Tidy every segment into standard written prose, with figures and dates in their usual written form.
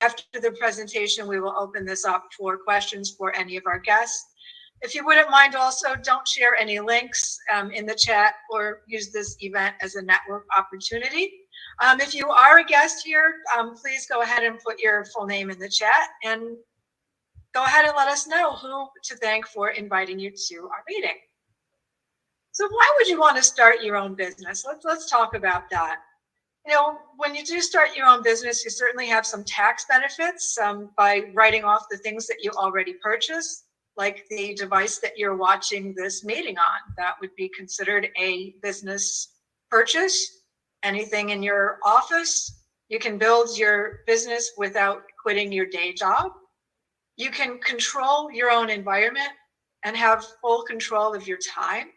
after the presentation, we will open this up for questions for any of our guests. If you wouldn't mind also, don't share any links in the chat or use this event as a network opportunity. If you are a guest here, please go ahead and put your full name in the chat and go ahead and let us know who to thank for inviting you to our meeting. So why would you want to start your own business? Let's talk about that. You know, when you do start your own business, you certainly have some tax benefits by writing off the things that you already purchased, like the device that you're watching this meeting on. That would be considered a business purchase. Anything in your office, you can build your business without quitting your day job. You can control your own environment and have full control of your time.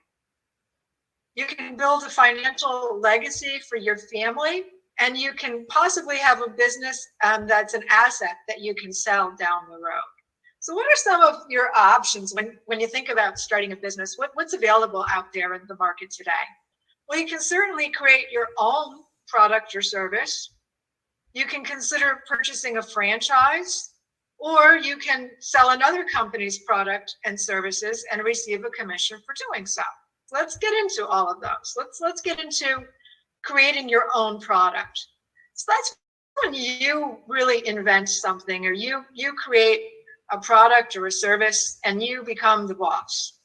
You can build a financial legacy for your family, and you can possibly have a business that's an asset that you can sell down the road. So what are some of your options when you think about starting a business? What's available out there in the market today? Well, you can certainly create your own product or service. You can consider purchasing a franchise, or you can sell another company's product and services and receive a commission for doing so. Let's get into all of those. Let's get into creating your own product. So that's when you really invent something, or you create a product or a service and you become the boss.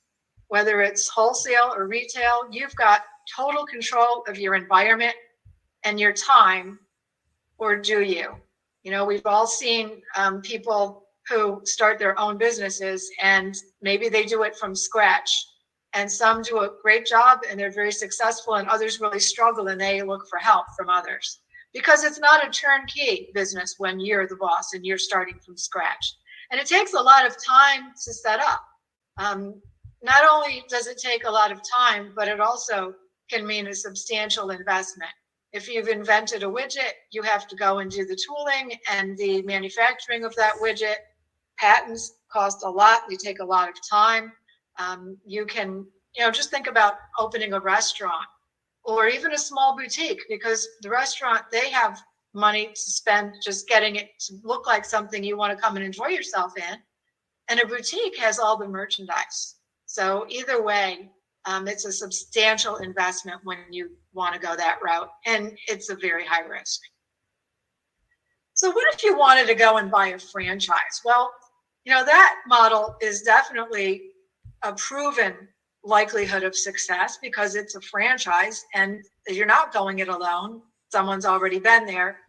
Whether it's wholesale or retail, you've got total control of your environment and your time, or do you? You know, we've all seen people who start their own businesses and maybe they do it from scratch. And some do a great job and they're very successful, and others really struggle and they look for help from others. Because it's not a turnkey business when you're the boss and you're starting from scratch. And it takes a lot of time to set up. Not only does it take a lot of time, but it also can mean a substantial investment. If you've invented a widget, you have to go and do the tooling and the manufacturing of that widget. Patents cost a lot. They take a lot of time. You can, just think about opening a restaurant or even a small boutique, because the restaurant, they have money to spend just getting it to look like something you want to come and enjoy yourself in. And a boutique has all the merchandise. So either way, it's a substantial investment when you want to go that route, and it's a very high risk. So what if you wanted to go and buy a franchise? Well, that model is definitely a proven likelihood of success because it's a franchise and you're not going it alone. Someone's already been there.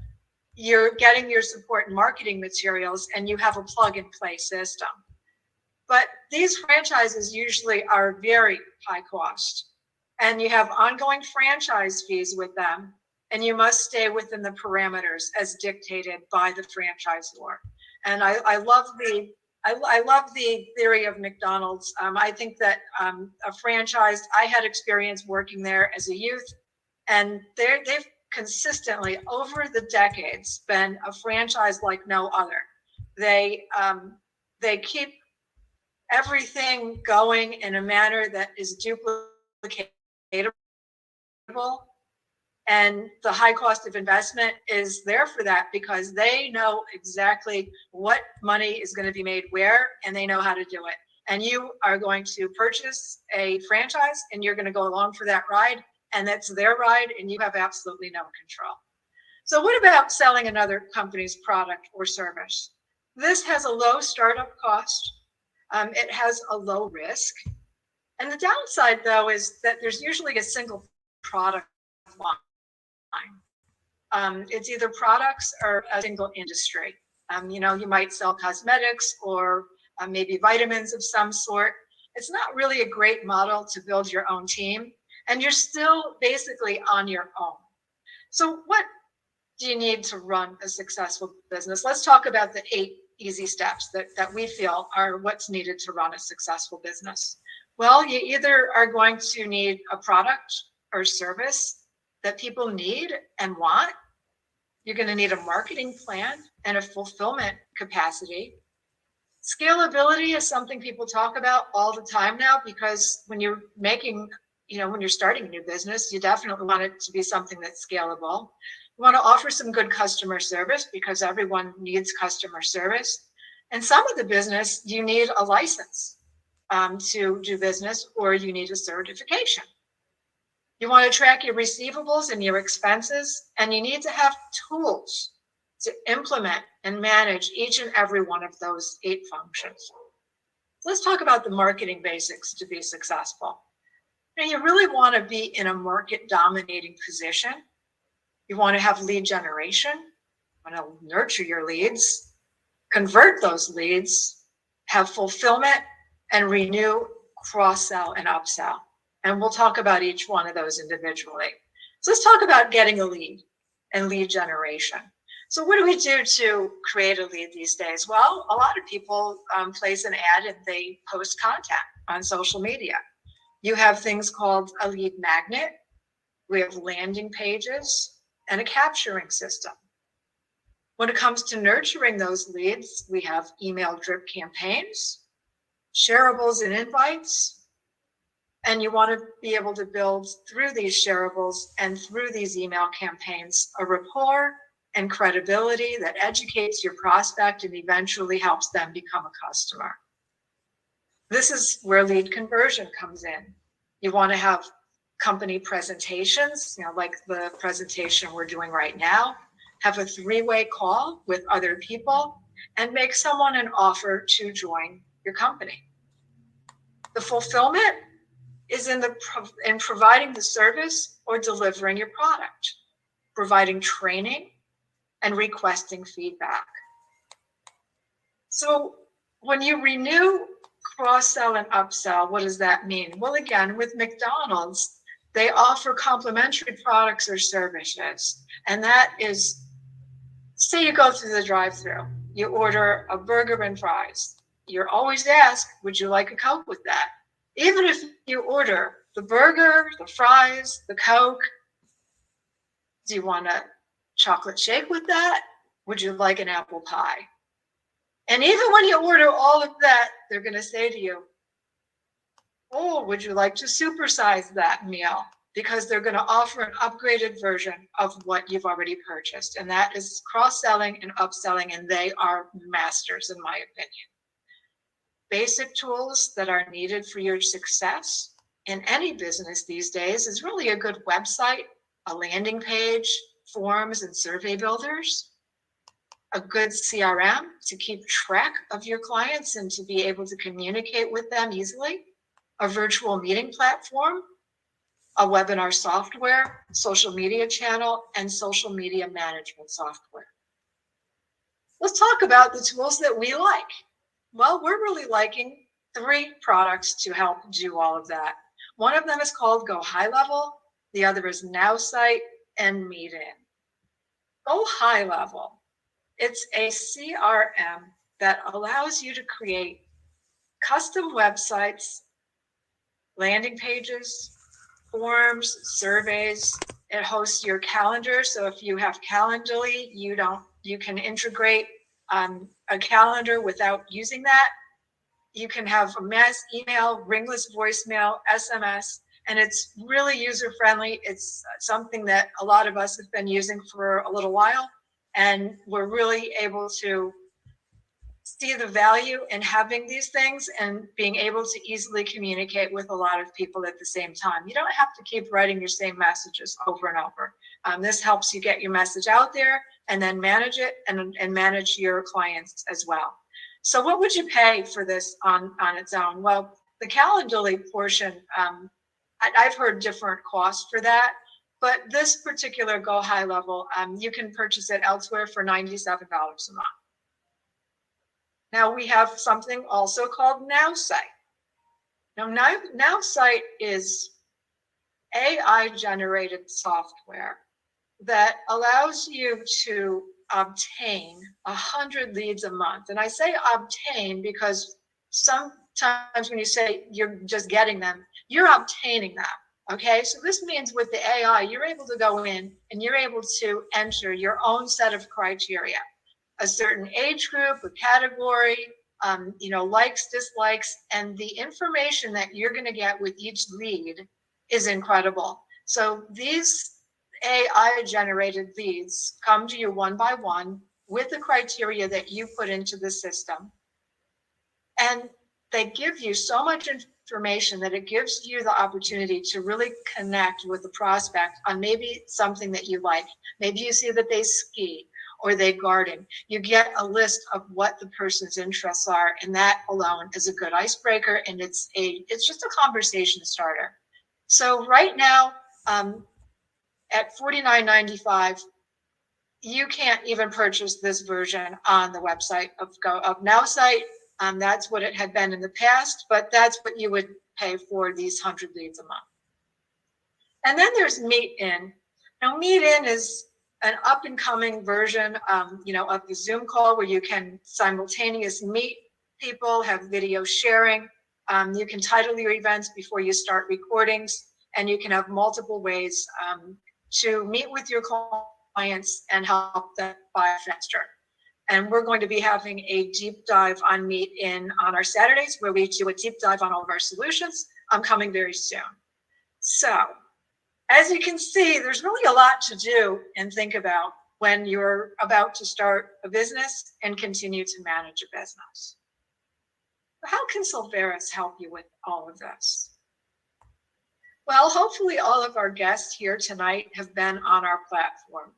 You're getting your support and marketing materials, and you have a plug and play system. But these franchises usually are very high cost, and you have ongoing franchise fees with them, and you must stay within the parameters as dictated by the franchisor. And I love the theory of McDonald's. I think that a franchise, I had experience working there as a youth, and they've consistently over the decades been a franchise like no other. They keep everything going in a manner that is duplicatable, and the high cost of investment is there for that because they know exactly what money is going to be made where, and they know how to do it. And you are going to purchase a franchise and you're going to go along for that ride, and that's their ride, and you have absolutely no control. So what about selling another company's product or service? This has a low startup cost. It has a low risk. And the downside, though, is that there's usually a single product line. It's either products or a single industry. You might sell cosmetics or maybe vitamins of some sort. It's not really a great model to build your own team, and you're still basically on your own. So what do you need to run a successful business? Let's talk about the 8 easy steps that we feel are what's needed to run a successful business. Well, you either are going to need a product or service that people need and want. You're going to need a marketing plan and a fulfillment capacity. Scalability is something people talk about all the time now, because when you're making, when you're starting a new business, you definitely want it to be something that's scalable. You want to offer some good customer service because everyone needs customer service. And some of the business, you need a license to do business, or you need a certification. You want to track your receivables and your expenses, and you need to have tools to implement and manage each and every one of those 8 functions. Let's talk about the marketing basics to be successful. Now, you really want to be in a market dominating position. You want to have lead generation. You want to nurture your leads, convert those leads, have fulfillment, and renew, cross-sell, and upsell. And we'll talk about each one of those individually. So let's talk about getting a lead and lead generation. So what do we do to create a lead these days? Well, a lot of people place an ad and they post content on social media. You have things called a lead magnet. We have landing pages and a capturing system. When it comes to nurturing those leads, we have email drip campaigns, shareables and invites, and you want to be able to build through these shareables and through these email campaigns a rapport and credibility that educates your prospect and eventually helps them become a customer. This is where lead conversion comes in. You want to have company presentations, like the presentation we're doing right now, have a 3-way call with other people, and make someone an offer to join your company. The fulfillment is in providing the service or delivering your product, providing training, and requesting feedback. So when you renew, cross-sell, and upsell, what does that mean? Well, again, with McDonald's, they offer complimentary products or services. And that is, say you go through the drive-thru, you order a burger and fries. You're always asked, would you like a Coke with that? Even if you order the burger, the fries, the Coke, do you want a chocolate shake with that? Would you like an apple pie? And even when you order all of that, they're going to say to you, oh, would you like to supersize that meal? Because they're going to offer an upgraded version of what you've already purchased. And that is cross-selling and upselling, and they are masters, in my opinion. Basic tools that are needed for your success in any business these days is really a good website, a landing page, forms and survey builders, a good CRM to keep track of your clients and to be able to communicate with them easily, a virtual meeting platform, a webinar software, social media channel, and social media management software. Let's talk about the tools that we like. Well, we're really liking 3 products to help do all of that. One of them is called Go High Level. The other is Now Site and Meet In. Go High Level. It's a CRM that allows you to create custom websites, landing pages, forms, surveys. It hosts your calendar. So if you have Calendly, you can integrate a calendar without using that. You can have a mass email, ringless voicemail, SMS, and it's really user-friendly. It's something that a lot of us have been using for a little while, and we're really able to see the value in having these things and being able to easily communicate with a lot of people at the same time. You don't have to keep writing your same messages over and over. This helps you get your message out there and then manage it and manage your clients as well. So what would you pay for this on its own? Well, the Calendly portion, I've heard different costs for that, but this particular Go High Level, you can purchase it elsewhere for $97 a month. Now we have something also called Now Site. Now Site is AI generated software that allows you to obtain 100 leads a month. And I say obtain because sometimes when you say you're just getting them, you're obtaining them. Okay, so this means with the AI, you're able to go in and you're able to enter your own set of criteria, a certain age group, a category, likes, dislikes, and the information that you're going to get with each lead is incredible. So these AI generated leads come to you one by one with the criteria that you put into the system. And they give you so much information that it gives you the opportunity to really connect with the prospect on maybe something that you like. Maybe you see that they ski or they garden. You get a list of what the person's interests are, and that alone is a good icebreaker, and it's just a conversation starter. So right now, at $49.95, you can't even purchase this version on the website of NowSite. That's what it had been in the past, but that's what you would pay for these 100 leads a month. And then there's Meet In. Now, Meet In is an up and coming version, of the Zoom call where you can simultaneously meet people, have video sharing. You can title your events before you start recordings, and you can have multiple ways to meet with your clients and help them buy faster. And we're going to be having a deep dive on Meet In on our Saturdays, where we do a deep dive on all of our solutions. I'm coming very soon. So as you can see, there's really a lot to do and think about when you're about to start a business and continue to manage a business. How can Solveres help you with all of this? Well, hopefully all of our guests here tonight have been on our platform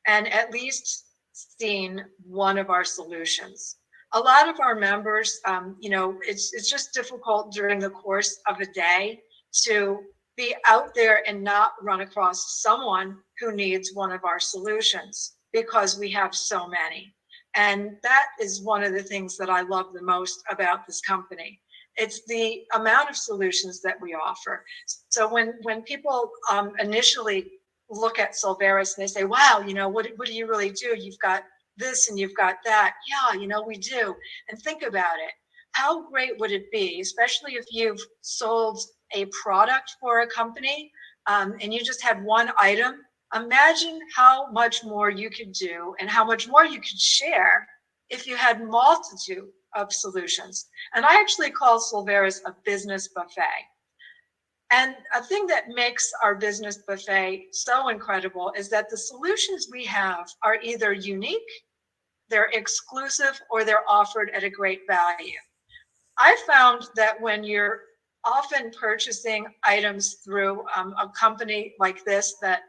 and at least seen one of our solutions. A lot of our members, it's just difficult during the course of a day to be out there and not run across someone who needs one of our solutions, because we have so many. And that is one of the things that I love the most about this company. It's the amount of solutions that we offer. So when people initially look at Solveres and they say, wow, what do you really do? You've got this and you've got that. Yeah, we do. And think about it. How great would it be, especially if you've sold a product for a company and you just had one item? Imagine how much more you could do and how much more you could share if you had multitude of solutions. And I actually call Solveres a business buffet. And a thing that makes our business buffet so incredible is that the solutions we have are either unique, they're exclusive, or they're offered at a great value. I found that when you're often purchasing items through a company like this that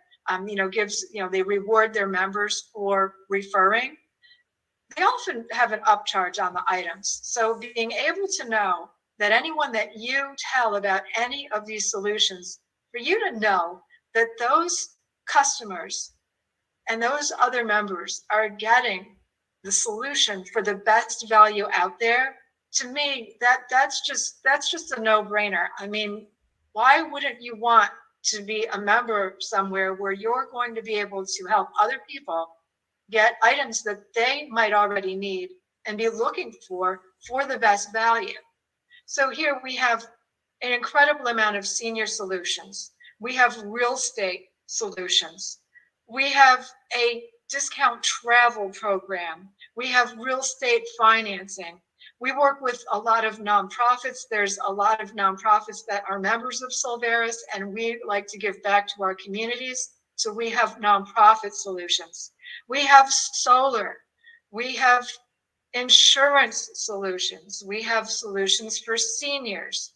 gives, they reward their members for referring, they often have an upcharge on the items. So being able to know that anyone that you tell about any of these solutions, for you to know that those customers and those other members are getting the solution for the best value out there, to me, that's just a no-brainer. I mean, why wouldn't you want to be a member somewhere where you're going to be able to help other people get items that they might already need and be looking for the best value? So here we have an incredible amount of senior solutions. We have real estate solutions. We have a discount travel program. We have real estate financing. We work with a lot of nonprofits. There's a lot of nonprofits that are members of Solveres, and we like to give back to our communities. So we have nonprofit solutions. We have solar. We have insurance solutions. We have solutions for seniors.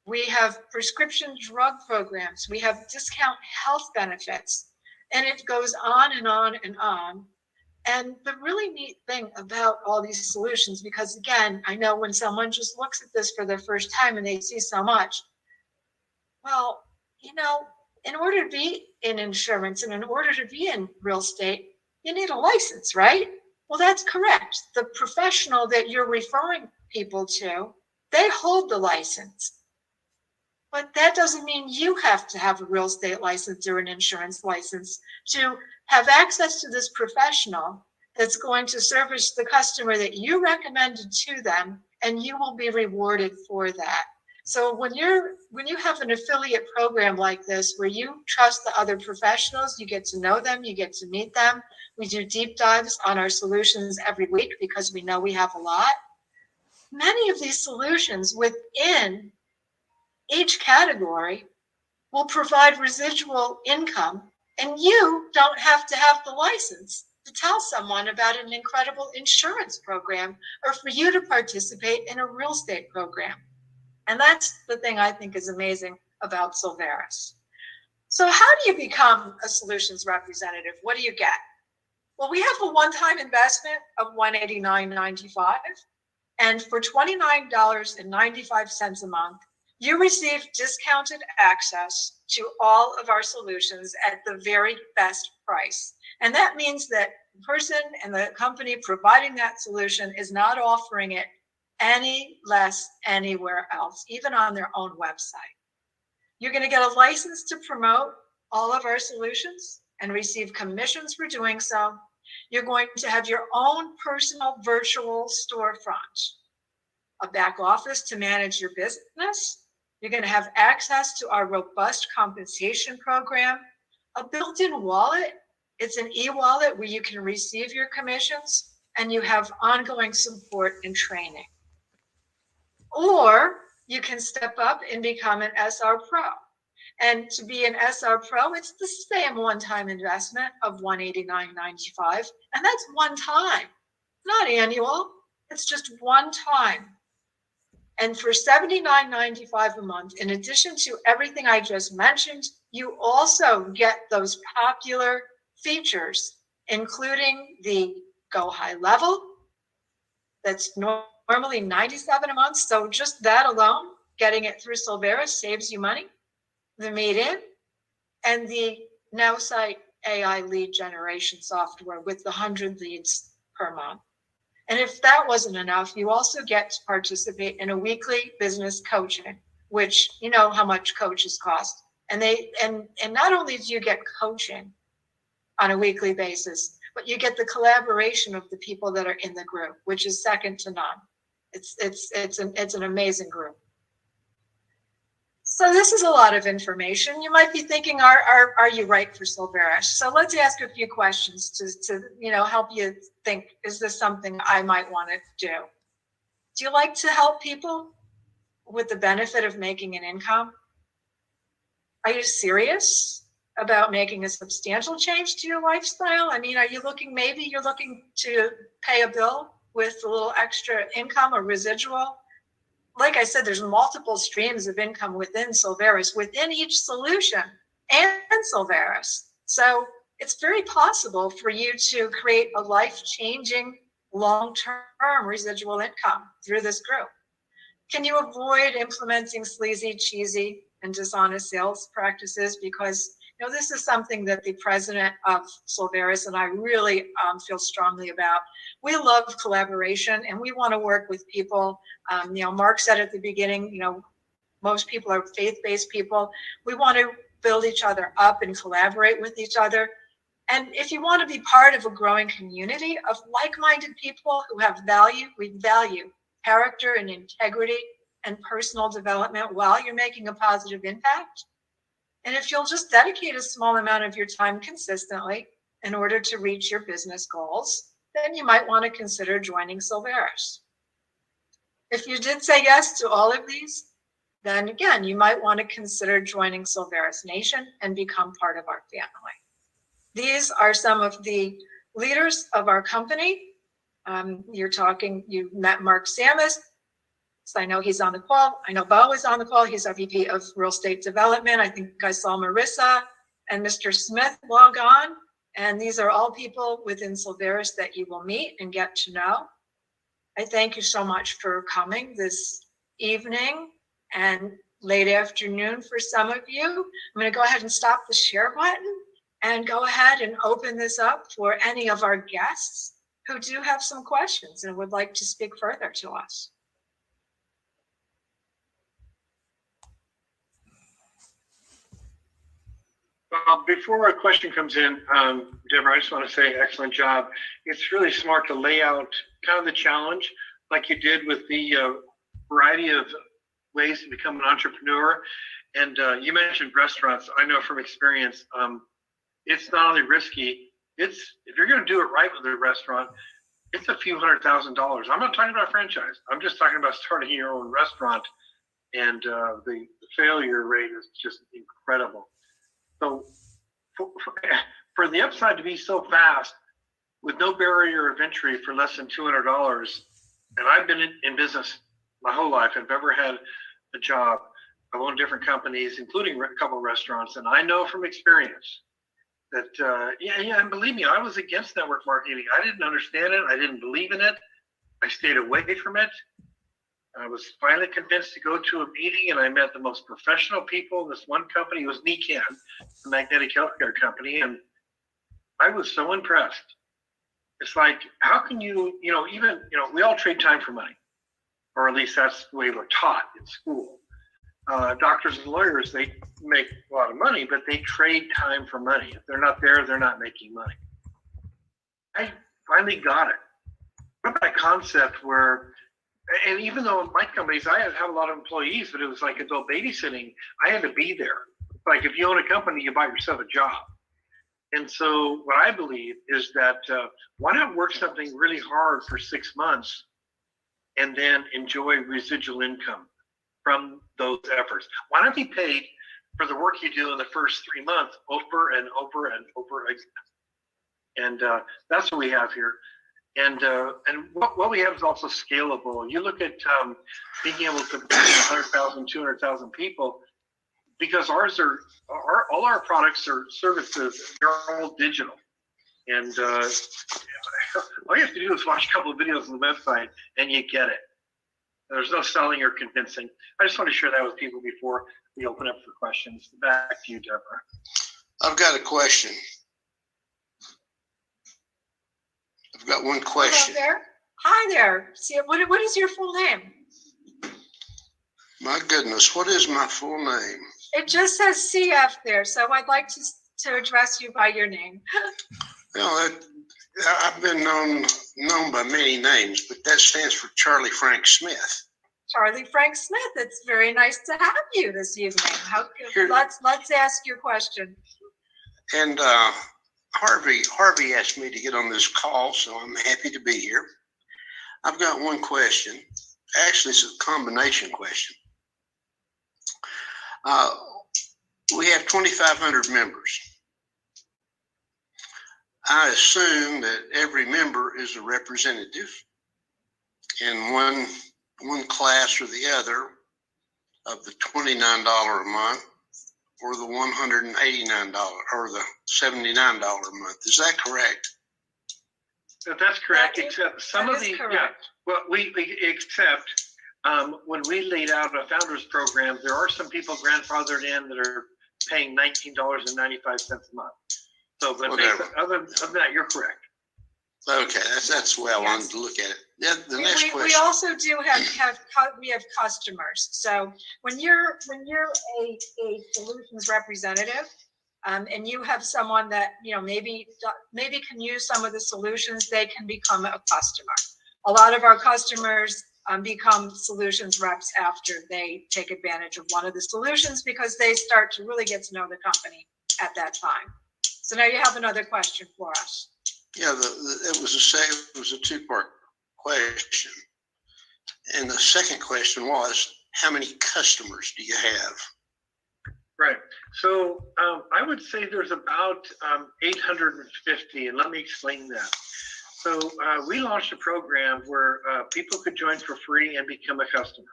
We have prescription drug programs. We have discount health benefits. And it goes on and on and on. And the really neat thing about all these solutions, because again, I know when someone just looks at this for the first time and they see so much, well, in order to be in insurance and in order to be in real estate, you need a license, right? Well, that's correct. The professional that you're referring people to, they hold the license. But that doesn't mean you have to have a real estate license or an insurance license to have access to this professional that's going to service the customer that you recommended to them, and you will be rewarded for that. So when you have an affiliate program like this, where you trust the other professionals, you get to know them, you get to meet them. We do deep dives on our solutions every week because we know we have a lot. Many of these solutions within each category will provide residual income And you don't have to have the license to tell someone about an incredible insurance program or for you to participate in a real estate program. And that's the thing I think is amazing about Solveres. So how do you become a solutions representative? What do you get? Well, we have a one-time investment of $189.95. And for $29.95 a month, you receive discounted access to all of our solutions at the very best price. And that means that the person and the company providing that solution is not offering it any less anywhere else, even on their own website. You're going to get a license to promote all of our solutions and receive commissions for doing so. You're going to have your own personal virtual storefront, a back office to manage your business. You're going to have access to our robust compensation program, a built-in wallet. It's an e-wallet where you can receive your commissions, and you have ongoing support and training. Or you can step up and become an SR Pro. And to be an SR Pro, it's the same one-time investment of $189.95. And that's one time, not annual. It's just one time. And for $79.95 a month, in addition to everything I just mentioned, you also get those popular features, including the Go High Level. That's normally $97 a month. So just that alone, getting it through Solveres saves you money. The Meet In and the Now Site AI lead generation software with the 100 leads per month. And if that wasn't enough, you also get to participate in a weekly business coaching, which you know how much coaches cost. And not only do you get coaching on a weekly basis, but you get the collaboration of the people that are in the group, which is second to none. It's an amazing group. So this is a lot of information. You might be thinking, are you right for Solveres? So let's ask a few questions to help you think, is this something I might want to do? Do you like to help people with the benefit of making an income? Are you serious about making a substantial change to your lifestyle? I mean, maybe you're looking to pay a bill with a little extra income or residual? Like I said, there's multiple streams of income within Solveres, within each solution and Solveres. So it's very possible for you to create a life-changing, long-term residual income through this group. Can you avoid implementing sleazy, cheesy, and dishonest sales practices? Because this is something that the president of Solveres and I really feel strongly about. We love collaboration, and we want to work with people. Mark said at the beginning, most people are faith-based people. We want to build each other up and collaborate with each other. And if you want to be part of a growing community of like-minded people who have value, we value character and integrity and personal development while you're making a positive impact. And if you'll just dedicate a small amount of your time consistently in order to reach your business goals, then you might want to consider joining Solveres. If you did say yes to all of these, then again, you might want to consider joining Solveres Nation and become part of our family. These are some of the leaders of our company. You met Mark Samus. So I know he's on the call. I know Bo is on the call. He's our VP of Real Estate Development. I think I saw Marissa and Mr. Smith log on. And these are all people within Solveres that you will meet and get to know. I thank you so much for coming this evening and late afternoon for some of you. I'm going to go ahead and stop the share button and go ahead and open this up for any of our guests who do have some questions and would like to speak further to us. Before a question comes in, Deborah, I just want to say excellent job. It's really smart to lay out kind of the challenge like you did with the variety of ways to become an entrepreneur. And you mentioned restaurants. I know from experience, it's not only risky, if you're going to do it right with a restaurant, it's a few $100,000. I'm not talking about franchise. I'm just talking about starting your own restaurant. And the failure rate is just incredible. So for the upside to be so fast with no barrier of entry for less than $200, and I've been in business my whole life. I've ever had a job. I've owned different companies, including a couple of restaurants, and I know from experience that, and believe me, I was against network marketing. I didn't understand it. I didn't believe in it. I stayed away from it. I was finally convinced to go to a meeting, and I met the most professional people in this one company. It was NECAN, a magnetic healthcare company, and I was so impressed. It's like, how can you, we all trade time for money, or at least that's the way we're taught in school. Doctors and lawyers, they make a lot of money, but they trade time for money. If they're not there, they're not making money. I finally got it. But that concept where, and even though in my companies, I have a lot of employees, but it was like adult babysitting, I had to be there. Like if you own a company, you buy yourself a job. And so what I believe is that why not work something really hard for 6 months and then enjoy residual income from those efforts? Why not be paid for the work you do in the first 3 months over and over and over again? And that's what we have here. And what we have is also scalable. You look at being able to bring 100,000, 200,000 people, because all our products or services, they're all digital. And all you have to do is watch a couple of videos on the website and you get it. There's no selling or convincing. I just want to share that with people before we open up for questions. Back to you, Deborah. I've got a question. I've got one question. Hello there. Hi there. See, what is your full name? My goodness, what is my full name? It just says CF there, so I'd like to address you by your name. Well, I've been known by many names, but that stands for Charlie Frank Smith. Charlie Frank Smith. It's very nice to have you this evening. Let's ask your question. And Harvey asked me to get on this call, so I'm happy to be here. I've got one question. Actually, it's a combination question. We have 2,500 members. I assume that every member is a representative in one class or the other of the $29 a month or the $189 or the $79 a month. Is that correct? That's correct. Except some of the we accept when we laid out a founders program, there are some people grandfathered in that are paying $19.95 a month. So, but other than that, you're correct. Okay, that's the way I wanted to look at it. Yeah, the next question. We also do have customers. So when you're a solutions representative, and you have someone that maybe can use some of the solutions, they can become a customer. A lot of our customers become solutions reps after they take advantage of one of the solutions because they start to really get to know the company at that time. So now you have another question for us. Yeah, it was a two-part question. And the second question was, how many customers do you have? Right. So I would say there's about 850, and let me explain that. So we launched a program where people could join for free and become a customer.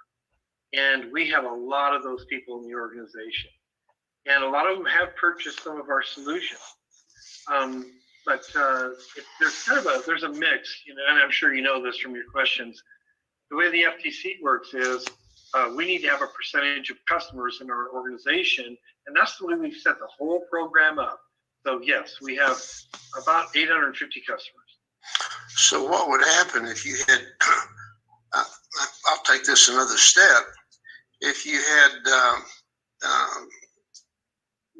And we have a lot of those people in the organization. And a lot of them have purchased some of our solutions. But there's a mix, and I'm sure you know this from your questions. The way the FTC works is we need to have a percentage of customers in our organization, and that's the way we've set the whole program up. So yes, we have about 850 customers. So what would happen if you had, I'll take this another step. If you had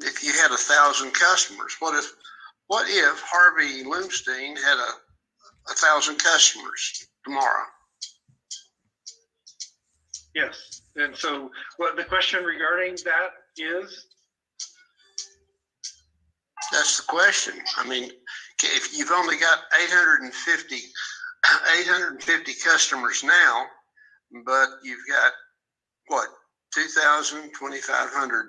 1,000 customers, what if Harvey Loomstein had 1,000 customers tomorrow? Yes. And so what the question regarding that is? That's the question. I mean, if you've only got 850 customers now, but you've got 2,000, 2,500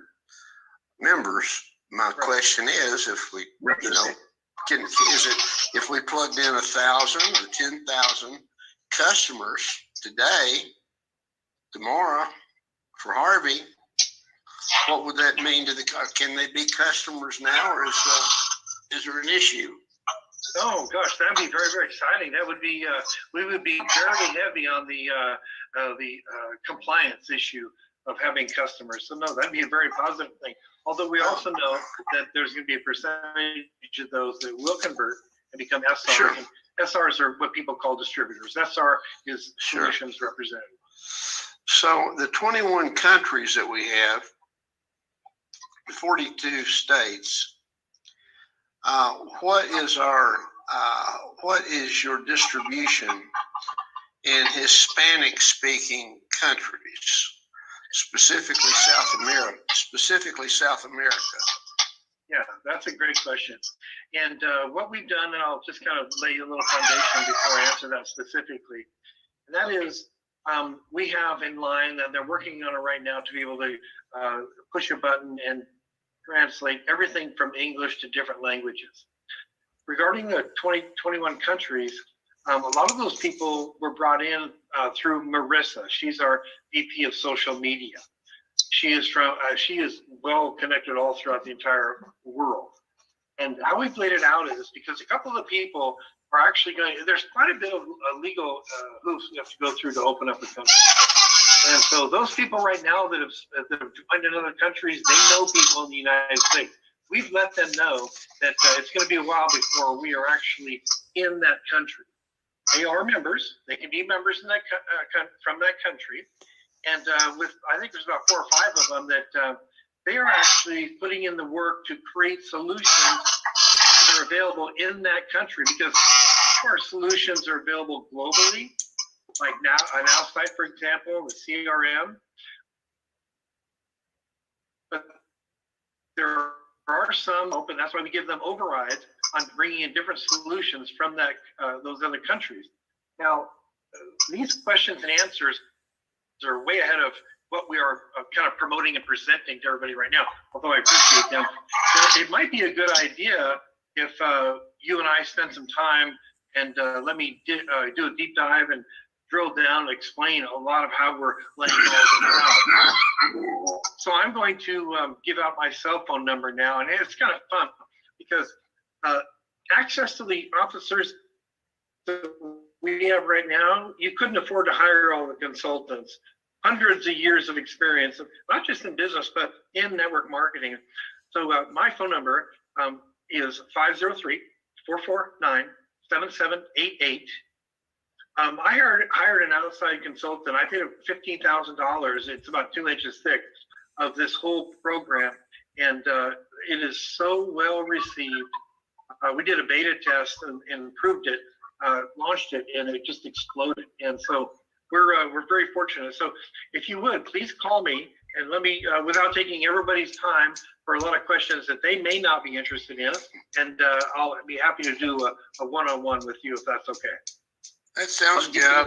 members, My question is, if we, you know, is it, if we plugged in 1,000 or 10,000 customers today, tomorrow for Harvey, what would that mean to the, can they be customers now, or is there an issue? Oh gosh, that'd be very, very exciting. That would be, we would be very heavy on the compliance issue of having customers. So no, that'd be a very positive thing. Although we also know that there's going to be a percentage of those that will convert and become SRs. Sure. And SRs are what people call distributors. SR is Sure. solutions representative. So the 21 countries that we have, 42 states, what is your distribution in Hispanic speaking countries, specifically South America? Yeah, that's a great question. And what we've done, and I'll just kind of lay a little foundation before I answer that specifically, and that is we have in line, and they're working on it right now, to be able to push a button and translate everything from English to different languages. Regarding the 21 countries, a lot of those people were brought in through Marissa. She's our VP of social media. She is well connected all throughout the entire world. And how we've laid it out is because a couple of the people are actually there's quite a bit of legal hoops we have to go through to open up a country. And so those people right now that have joined in other countries, they know people in the United States. We've let them know that it's going to be a while before we are actually in that country. They are members. They can be members in that from that country. And I think there's about 4 or 5 of them that they are actually putting in the work to create solutions that are available in that country, because our solutions are available globally. Like now, an outside, for example, the CRM. But there are some open. That's why we give them overrides on bringing in different solutions from that those other countries. Now, these questions and answers are way ahead of what we are kind of promoting and presenting to everybody right now, although I appreciate them. So it might be a good idea if you and I spend some time and let me do a deep dive and drill down and explain a lot of how we're laying all this out. So I'm going to give out my cell phone number now, and it's kind of fun because access to the officers that we have right now, you couldn't afford to hire all the consultants. Hundreds of years of experience, not just in business, but in network marketing. So my phone number is 503-449-7788. I hired an outside consultant. I paid him $15,000. It's about 2 inches thick of this whole program. And it is so well received. We did a beta test and improved it, launched it, and it just exploded. And so we're very fortunate. So if you would, please call me and let me, without taking everybody's time for a lot of questions that they may not be interested in, and I'll be happy to do a one-on-one with you if that's okay. That sounds good. I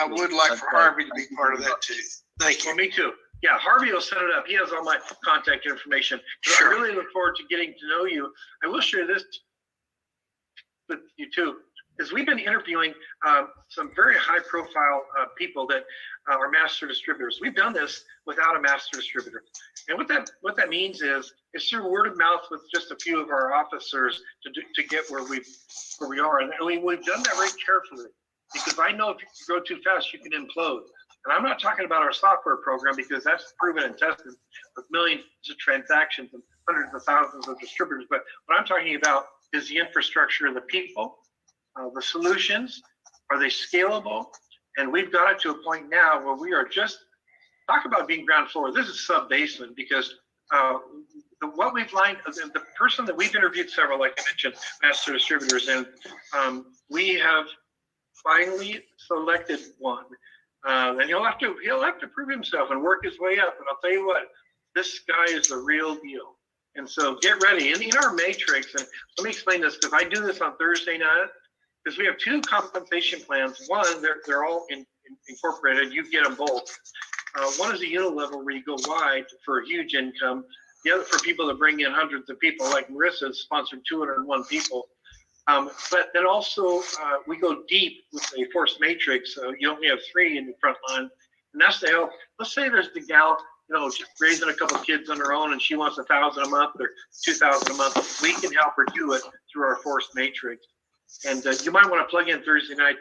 would like for Harvey to be part of that too. Thank you. Well, me too. Yeah, Harvey will set it up. He has all my contact information. Sure. I really look forward to getting to know you. I will share this with you too, is we've been interviewing some very high-profile people that are master distributors. We've done this without a master distributor, and what that means is it's through word of mouth with just a few of our officers to get where we are, and we've done that very carefully, because I know if you grow too fast, you can implode. And I'm not talking about our software program, because that's proven and tested with millions of transactions and hundreds of thousands of distributors. But what I'm talking about is the infrastructure, the people, the solutions. Are they scalable? And we've got it to a point now where we are just, talk about being ground floor. This is sub-basement, because what we've lined, the person that we've interviewed several, like I mentioned, master distributors, and we have finally selected one. And he'll have to prove himself and work his way up. And I'll tell you what, this guy is the real deal. And so get ready. And in our matrix, and let me explain this, because I do this on Thursday night, because we have 2 compensation plans. One, they're all incorporated. You get them both. One is a unit level where you go wide for a huge income. the other for people to bring in hundreds of people, like Marissa has sponsored 201 people. But then also we go deep with a force matrix. So you only have 3 in the front line, and that's to help. Let's say there's the gal, just raising a couple kids on her own, and she wants $1,000 a month or $2,000 a month. We can help her do it through our force matrix. And you might want to plug in Thursday night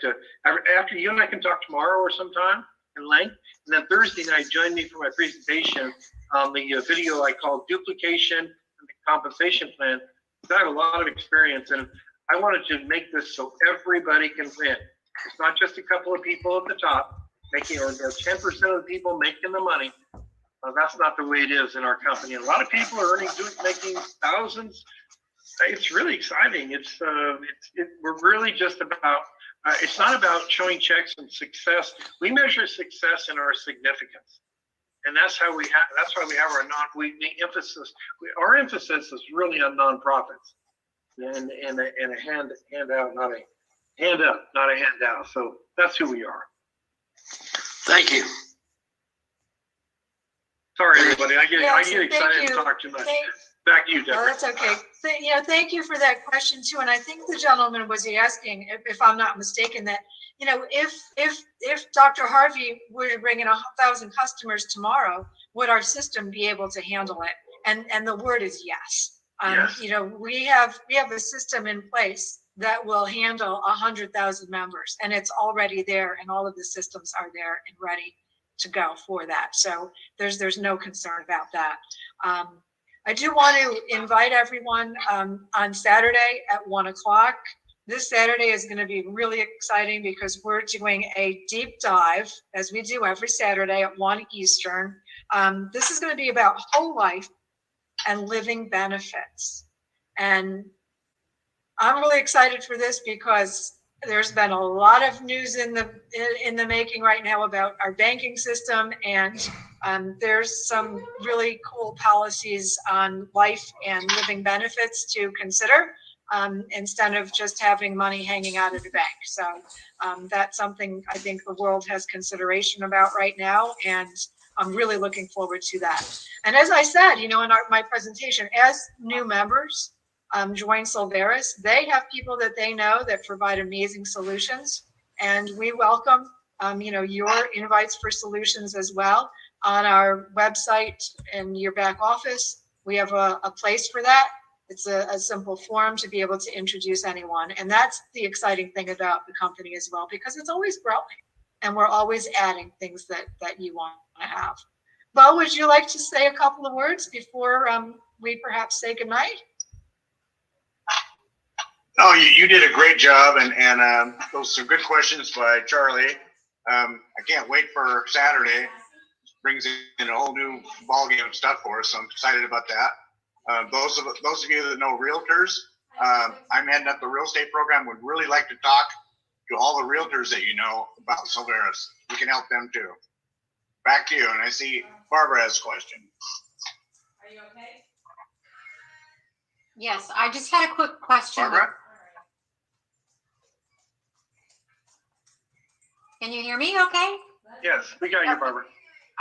after you and I can talk tomorrow or sometime in length. And then Thursday night, join me for my presentation on the video I call Duplication and the Compensation Plan. I have a lot of experience, and I wanted to make this so everybody can win. It's not just a couple of people at the top making, or 10% of the people making the money. That's not the way it is in our company. A lot of people are making thousands. It's really exciting. We're really just about. It's not about showing checks and success. We measure success in our significance, and that's how we have. That's why we have our emphasis. Our emphasis is really on nonprofits, and a handout, not a hand up, not a handout. So that's who we are. Thank you. Sorry, everybody. I get excited and talk too much. Back to you, Deborah. No, that's okay. Thank you for that question too. And I think the gentleman was asking, if I'm not mistaken, that if Dr. Harvey were to bring in 1,000 customers tomorrow, would our system be able to handle it? And the word is yes. Yes. We have a system in place that will handle 100,000 members, and it's already there, and all of the systems are there and ready to go for that. So there's no concern about that. I do want to invite everyone on Saturday at 1 o'clock. This Saturday is going to be really exciting because we're doing a deep dive, as we do every Saturday at 1 Eastern. This is going to be about whole life and living benefits. And I'm really excited for this because there's been a lot of news in the making right now about our banking system, and there's some really cool policies on life and living benefits to consider instead of just having money hanging out of the bank. So that's something I think the world has consideration about right now, and I'm really looking forward to that. And as I said, in my presentation, as new members join Solveres, they have people that they know that provide amazing solutions, and we welcome your invites for solutions as well. On our website and your back office, we have a place for that. It's a simple form to be able to introduce anyone, and that's the exciting thing about the company as well, because it's always growing and we're always adding things that you want to have. Bo, would you like to say a couple of words before we perhaps say goodnight? Oh, you did a great job, and those are some good questions by Charlie. I can't wait for Saturday. Brings in a whole new ballgame of stuff for us, so I'm excited about that. Those of you that know realtors, I'm heading up the real estate program. Would really like to talk to all the realtors that you know about Solveres. We can help them too. Back to you, and I see Barbara has a question. Are you okay? Yes, I just had a quick question. Barbara? Can you hear me okay? Yes, we got you, Barbara.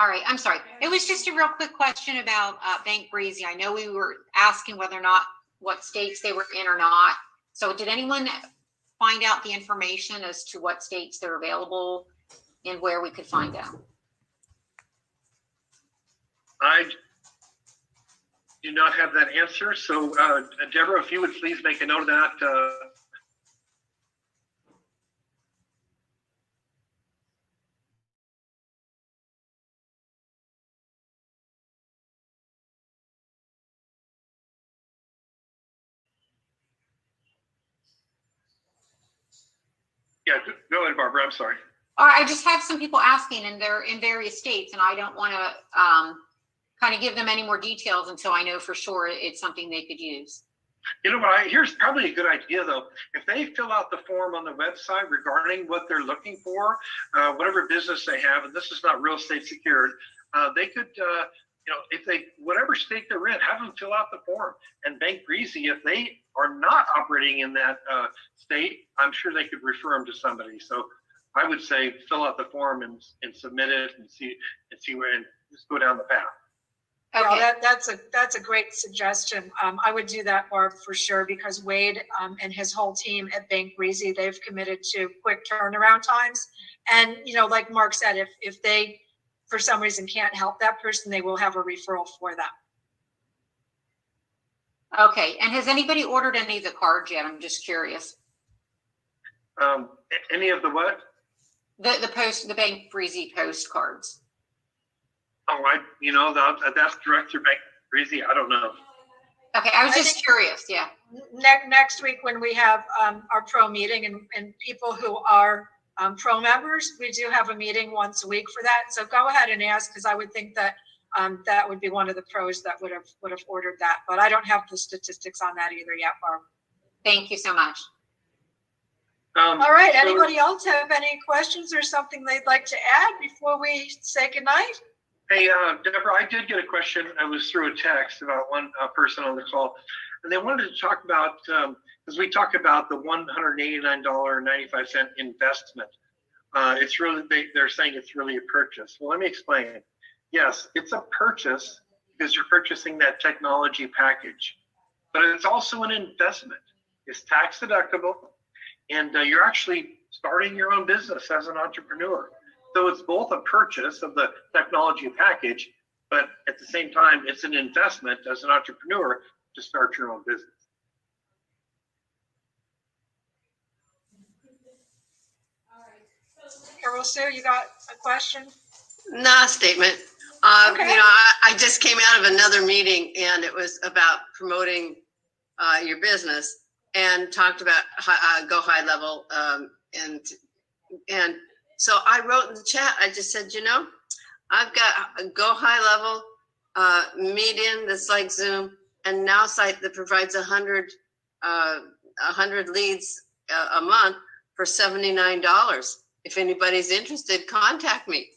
All right, I'm sorry. It was just a real quick question about Bank Breezy. I know we were asking whether or not what states they were in or not. So did anyone find out the information as to what states they're available and where we could find them? I do not have that answer. So Deborah, if you would please make a note of that. Yeah, go ahead, Barbara. I'm sorry. I just have some people asking, and they're in various states, and I don't want to kind of give them any more details until I know for sure it's something they could use. You know what? Here's probably a good idea, though. If they fill out the form on the website regarding what they're looking for, whatever business they have, and this is not real estate secured, they could, if they, whatever state they're in, have them fill out the form. And Bank Breezy, if they are not operating in that state, I'm sure they could refer them to somebody. So I would say fill out the form and submit it and see where, and just go down the path. Okay. Yeah, that's a great suggestion. I would do that, Barb, for sure, because Wade and his whole team at Bank Breezy, they've committed to quick turnaround times. And, like Mark said, if they, for some reason, can't help that person, they will have a referral for them. Okay. And has anybody ordered any of the cards yet? I'm just curious. Any of the what? The Bank Breezy postcards. Oh, that's direct through Bank Breezy. I don't know. Okay. I was I just think- curious. Yeah. Next week, when we have our pro meeting and people who are pro members, we do have a meeting once a week for that. So go ahead and ask, because I would think that that would be one of the pros that would have ordered that. But I don't have the statistics on that either yet, Barb. Thank you so much. All right. So- Anybody else have any questions or something they'd like to add before we say goodnight? Hey, Deborah, I did get a question. I was through a text about one person on the call, and they wanted to talk about, because we talk about the $189.95 investment. It's really, they're saying it's really a purchase. Well, let me explain. Yes, it's a purchase because you're purchasing that technology package, but it's also an investment. It's tax deductible, and you're actually starting your own business as an entrepreneur. So it's both a purchase of the technology package, but at the same time, it's an investment as an entrepreneur to start your own business. Carol Sue, you got a question? Not a statement. Okay. I just came out of another meeting and it was about promoting your business and talked about go high level. And so I wrote in the chat, I just said, I've got a go high level median that's like Zoom and now site that provides 100 leads a month for $79. If anybody's interested, contact me.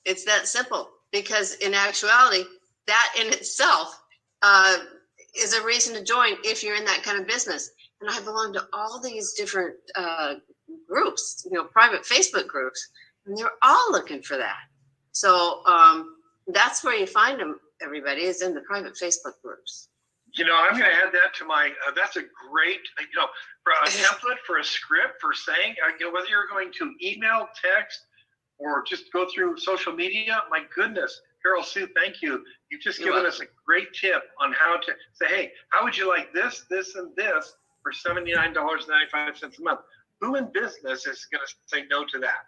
It's that simple, because in actuality, that in itself is a reason to join if you're in that kind of business. And I belong to all these different groups, private Facebook groups, and they're all looking for that. So that's where you find them, everybody, is in the private Facebook groups. I'm going to add that to my, that's a great, for a template, for a script, for saying, whether you're going to email, text, or just go through social media, my goodness, Carol Sue, thank you. You've just given us a great tip on how to say, hey, how would you like this, this, and this for $79.95 a month? Who in business is going to say no to that?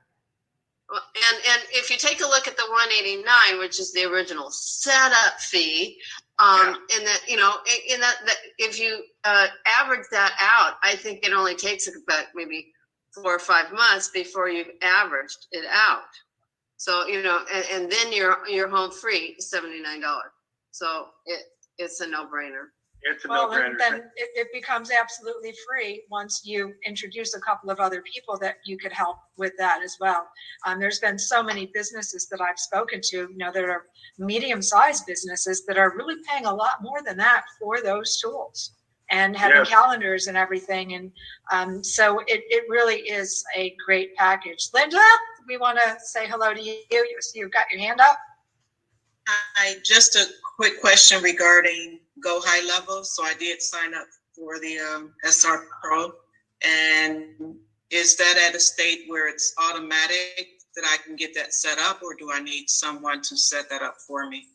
Well, and if you take a look at the 189, which is the original setup fee, and that in that if you average that out, I think it only takes about maybe 4 or 5 months before you've averaged it out. So and then you're home free, $79. So it's a no-brainer. It's a Well, no-brainer. then it becomes absolutely free once you introduce a couple of other people that you could help with that as well. There's been so many businesses that I've spoken to, that are medium-sized businesses that are really paying a lot more than that for those tools and having calendars and everything. And so it really is a great package. Linda, we want to say hello to you. You've got your hand up. Hi, just a quick question regarding Go High Level. So I did sign up for the SR Pro, and is that at a state where it's automatic that I can get that set up, or do I need someone to set that up for me?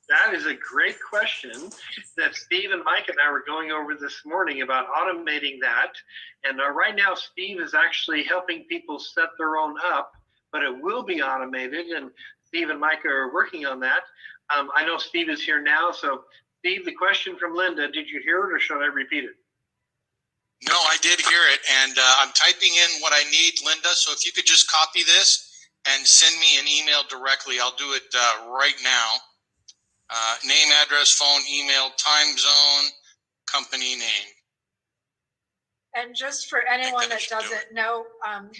That is a great question that Steve and Mike and I were going over this morning about automating that. And right now, Steve is actually helping people set their own up, but it will be automated. And Steve and Mike are working on that. I know Steve is here now. So Steve, the question from Linda, did you hear it or should I repeat it? No, I did hear it. And I'm typing in what I need, Linda. So if you could just copy this and send me an email directly, I'll do it right now. Name, address, phone, email, time zone, company name. And just for anyone that doesn't know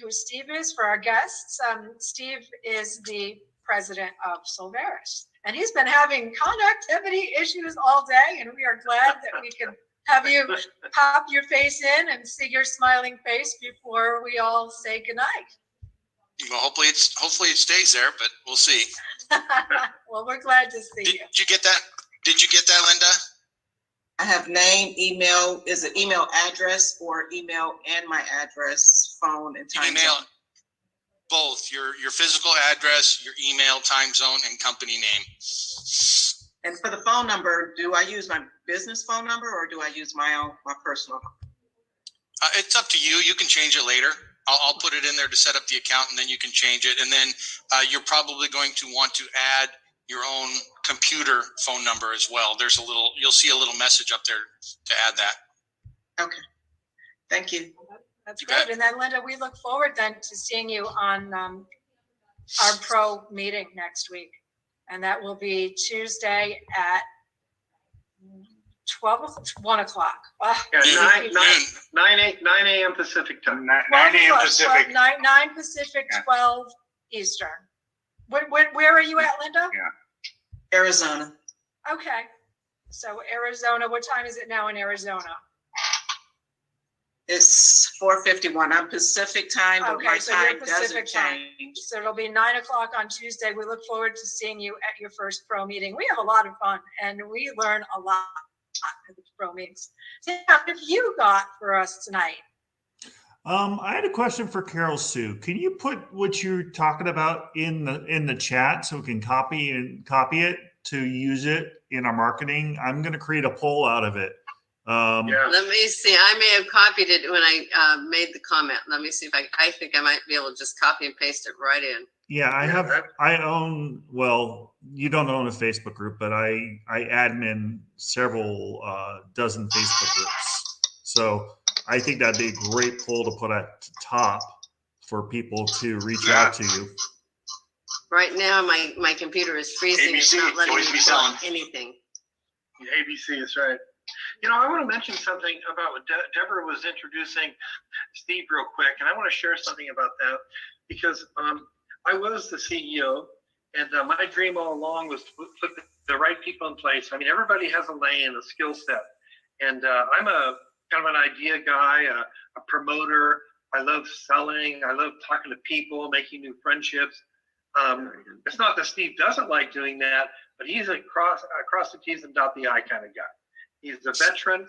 who Steve is, for our guests, Steve is the president of Solveres. And he's been having connectivity issues all day, and we are glad that we can have you pop your face in and see your smiling face before we all say goodnight. Well, hopefully it stays there, but we'll see. Well, we're glad to see Did you. you get that? Did you get that, Linda? I have name, email, is it email address or email and my address, phone and time Email zone? both your physical address, your email, time zone, and company name. And for the phone number, do I use my business phone number or do I use my personal? It's up to you. You can change it later. I'll put it in there to set up the account, and then you can change it. And then you're probably going to want to add your own computer phone number as well. You'll see a little message up there to add that. Okay, thank you. That's You great. bet. And then Linda, we look forward then to seeing you on our pro meeting next week. And that will be Tuesday at 1 o'clock. Wow. Yeah, Noon. 9 a.m. Pacific time. 9 12 a.m. o'clock, Pacific. 9 Pacific, Yeah. 12 Eastern. Where are you at, Linda? Arizona. Okay. So Arizona, what time is it now in Arizona? It's 4:51. I'm Pacific time, but Okay, my so you're time Pacific doesn't time. change. So it'll be 9 o'clock on Tuesday. We look forward to seeing you at your first pro meeting. We have a lot of fun and we learn a lot at the pro meetings. Sam, what have you got for us tonight? I had a question for Carol Sue. Can you put what you're talking about in the chat so we can copy it to use it in our marketing? I'm going to create a poll out of it. Yeah. Let me see. I may have copied it when I made the comment. Let me see if I think I might be able to just copy and paste it right in. Yeah, well, you don't own a Facebook group, but I admin several dozen Facebook groups. So I think that'd be a great poll to put at the top for people to reach out to you. Right now, my computer is freezing. It's ABC, not letting me always be pull selling. up anything. ABC is right. You know, I want to mention something about what Deborah was introducing Steve real quick, and I want to share something about that because I was the CEO, and my dream all along was to put the right people in place. I mean, everybody has a lane, a skill set, and I'm a kind of an idea guy, a promoter. I love selling. I love talking to people, making new friendships. It's not that Steve doesn't like doing that, but he's a cross the T's and dot the I kind of guy. He's a veteran,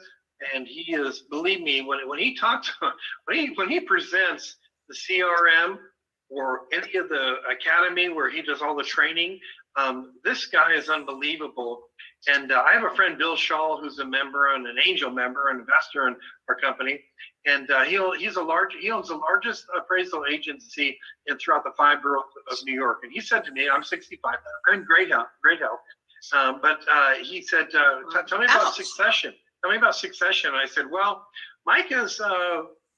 and he is, believe me, when he talks, when he presents the CRM or any of the academy where he does all the training, this guy is unbelievable. And I have a friend, Bill Shaw, who's a member and an angel member, an investor in our company, and he owns the largest appraisal agency throughout the 5 boroughs of New York. And he said to me, I'm 65 now, I'm in great health. But he said, tell me about succession. Tell me about succession. And I said, well, Mike is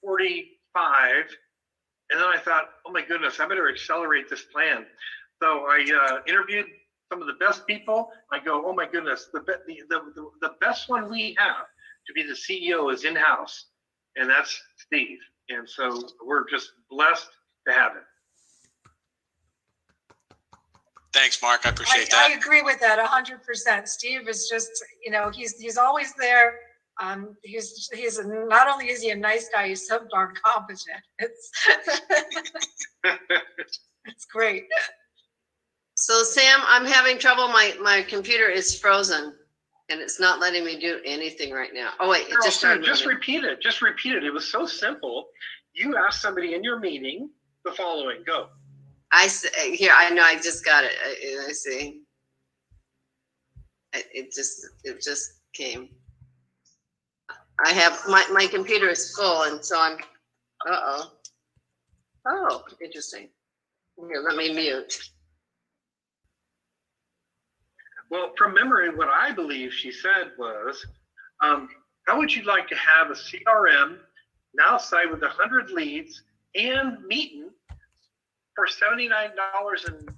45. And then I thought, oh my goodness, I better accelerate this plan. So I interviewed some of the best people. I go, oh my goodness, the best one we have to be the CEO is in-house, and that's Steve. And so we're just blessed to have him. Thanks, Mark. I appreciate that. I agree with that 100%. Steve is just, he's always there. He's not only is he a nice guy, he's so darn competent. It's great. So Sam, I'm having trouble. My computer is frozen and it's not letting me do anything right now. Oh wait, it just started Just moving. repeat it. Just repeat it. It was so simple. You asked somebody in your meeting the following. Go. I know. I just got it. I see. It just came. I have my computer is full, and so I'm. Oh, interesting. Here, let me mute. Well, from memory, what I believe she said was, how would you like to have a CRM now site with 100 leads and meeting for $79 and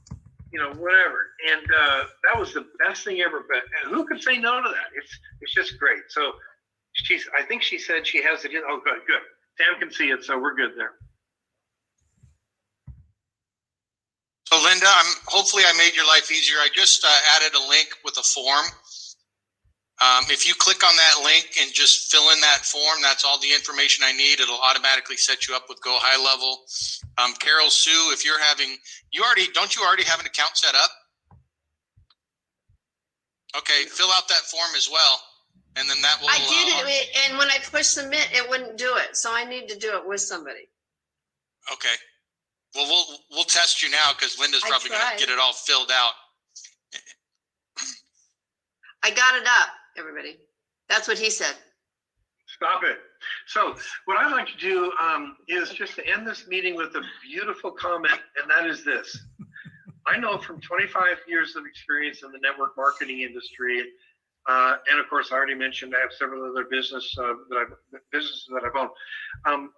whatever? And that was the best thing ever. But who could say no to that? It's just great. So I think she said she has it in. Oh, good. Sam can see it, so we're good there. So Linda, hopefully I made your life easier. I just added a link with a form. If you click on that link and just fill in that form, that's all the information I need. It'll automatically set you up with Go High Level. Carol Sue, if you're having, don't you already have an account set up? Okay, fill out that form as well, and then that will. I did it, and when I pushed submit, it wouldn't do it. So I need to do it with somebody. Okay. Well, we'll test you now because Linda's I probably going tried. to get it all filled out. I got it up, everybody. That's what he said. Stop it. So what I'd like to do is just to end this meeting with a beautiful comment, and that is this. I know from 25 years of experience in the network marketing industry, and of course, I already mentioned I have several other businesses that I've owned.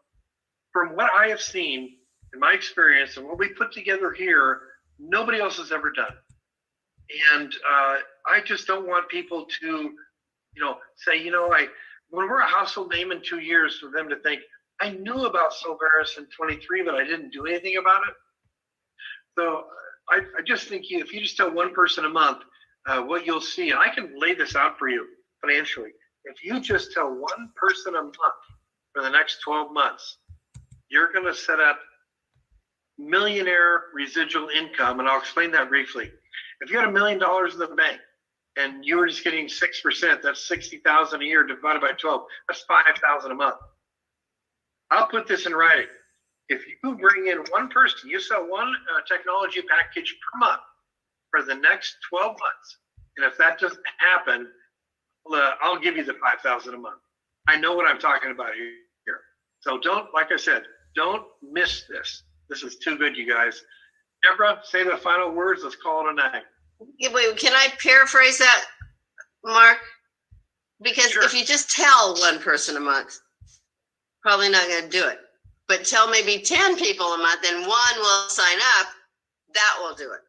From what I have seen in my experience and what we put together here, nobody else has ever done. And I just don't want people to, say, when we're a household name in 2 years, for them to think, I knew about Solveres in 23, but I didn't do anything about it. So I just think if you just tell one person a month, what you'll see, and I can lay this out for you financially. If you just tell one person a month for the next 12 months, you're going to set up millionaire residual income. And I'll explain that briefly. If you had $1 million in the bank and you were just getting 6%, that's 60,000 a year divided by 12. That's 5,000 a month. I'll put this in writing. If you bring in one person, you sell one technology package per month for the next 12 months. And if that doesn't happen, I'll give you the 5,000 a month. I know what I'm talking about here. So like I said, don't miss this. This is too good, you guys. Deborah, say the final words. Let's call it a night. Yeah, wait, can I paraphrase that, Mark? Because Sure. if you just tell one person a month, probably not going to do it. But tell maybe 10 people a month and one will sign up, that will do it.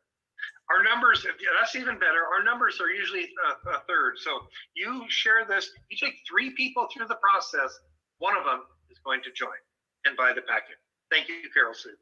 Our numbers, that's even better. Our numbers are usually a third. So you share this, you take 3 people through the process, one of them is going to join and buy the packet. Thank you, Carol Sue.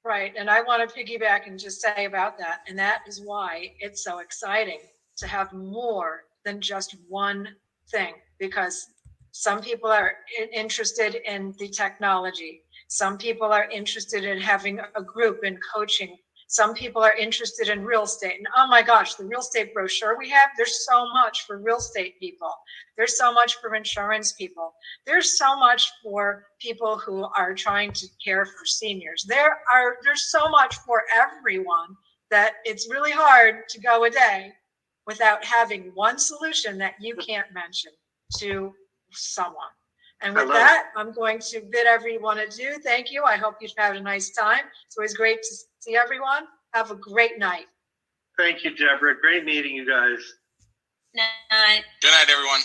Right, and I want to piggyback and just say about that, and that is why it's so exciting to have more than just one thing, because some people are interested in the technology. Some people are interested in having a group and coaching. Some people are interested in real estate. And oh my gosh, the real estate brochure we have, there's so much for real estate people. There's so much for insurance people. There's so much for people who are trying to care for seniors. There's so much for everyone that it's really hard to go a day without having one solution that you can't mention to someone. And with that, I'm going to bid everyone adieu. Thank you. I hope you've had a nice time. It's always great to see everyone. Have a great night. Thank you, Deborah. Great meeting you guys. Good night, everyone.